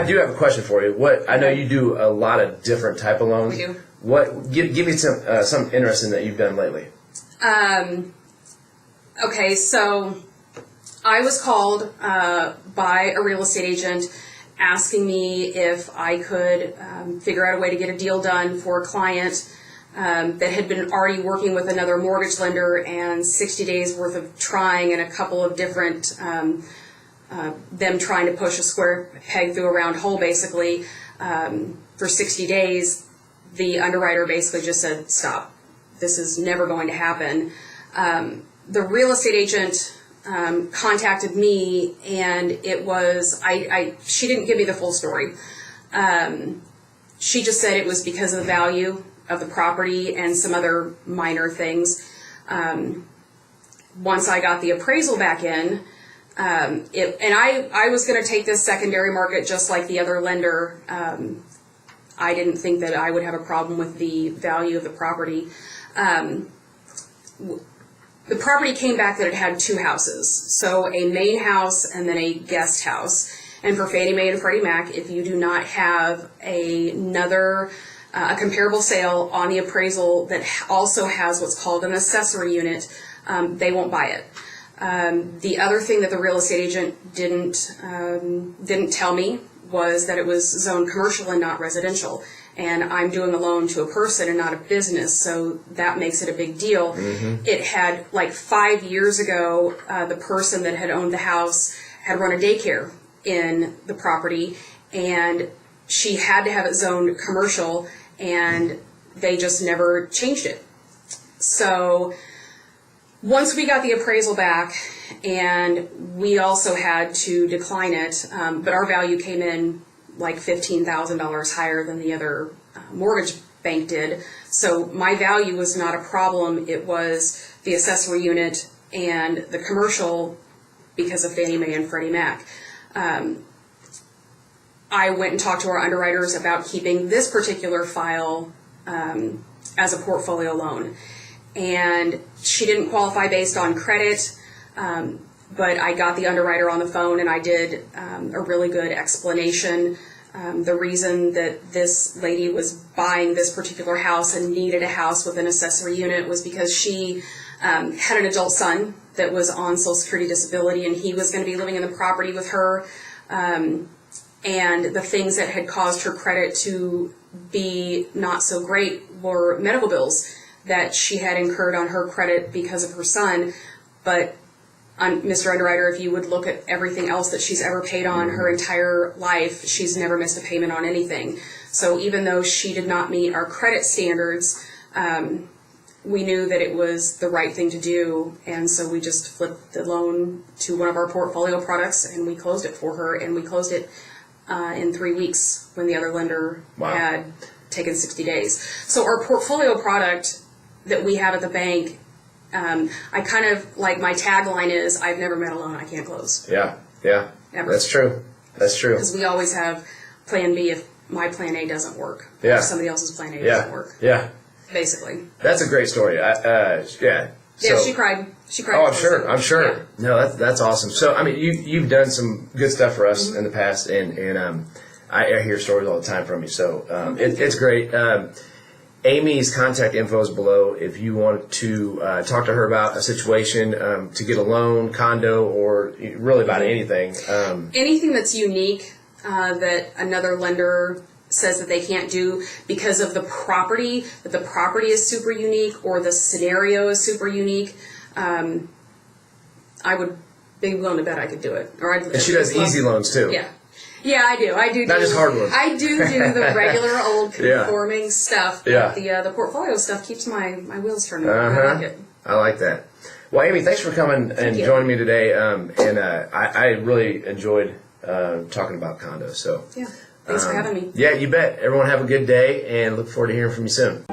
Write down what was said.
I do have a question for you. I know you do a lot of different type of loans. We do. Give me some interesting that you've done lately. Okay, so I was called by a real estate agent asking me if I could figure out a way to get a deal done for a client that had been already working with another mortgage lender, and 60 days worth of trying and a couple of different them trying to push a square peg through a round hole, basically. For 60 days, the underwriter basically just said, stop. This is never going to happen. The real estate agent contacted me, and it was, she didn't give me the full story. She just said it was because of the value of the property and some other minor things. Once I got the appraisal back in, and I was going to take this secondary market just like the other lender. I didn't think that I would have a problem with the value of the property. The property came back that it had two houses, so a main house and then a guest house. And for Fannie Mae and Freddie Mac, if you do not have a comparable sale on the appraisal that also has what's called an accessory unit, they won't buy it. The other thing that the real estate agent didn't tell me was that it was zoned commercial and not residential. And I'm doing a loan to a person and not a business, so that makes it a big deal. Mm-hmm. It had, like 5 years ago, the person that had owned the house had run a daycare in the property, and she had to have it zoned commercial, and they just never changed it. So once we got the appraisal back, and we also had to decline it, but our value came in like $15,000 higher than the other mortgage bank did. So my value was not a problem. It was the accessory unit and the commercial because of Fannie Mae and Freddie Mac. I went and talked to our underwriters about keeping this particular file as a portfolio loan. And she didn't qualify based on credit, but I got the underwriter on the phone and I did a really good explanation. The reason that this lady was buying this particular house and needed a house with an accessory unit was because she had an adult son that was on Social Security disability, and he was going to be living in the property with her. And the things that had caused her credit to be not so great were medical bills that she had incurred on her credit because of her son. But Mr. Underwriter, if you would look at everything else that she's ever paid on her entire life, she's never missed a payment on anything. So even though she did not meet our credit standards, we knew that it was the right thing to do, and so we just flipped the loan to one of our portfolio products, and we closed it for her, and we closed it in 3 weeks when the other lender had taken 60 days. So our portfolio product that we have at the bank, I kind of, like, my tagline is, I've never met a loan I can't close. Yeah. Ever. That's true. Because we always have plan B if my plan A doesn't work. Yeah. Or somebody else's plan A doesn't work. Yeah. Basically. That's a great story. Yeah, she cried. Oh, I'm sure. Yeah. No, that's awesome. So, I mean, you've done some good stuff for us in the past, and I hear stories all the time from you. So, it's great. Amy's contact info is below if you want to talk to her about a situation, to get a loan, condo, or really about anything. Anything that's unique that another lender says that they can't do because of the property, that the property is super unique or the scenario is super unique, I would be willing to bet I could do it. And she does easy loans too. Yeah, I do. Not just hard ones. I do the regular old conforming stuff. But Yeah. The portfolio stuff keeps my wheels turning. Uh-huh. I like it. I like that. Well, Amy, thanks for coming and joining me today. I really enjoyed talking about condos. So yeah, thanks for having me. Yeah, you bet. Everyone have a good day, and look forward to hearing from you soon.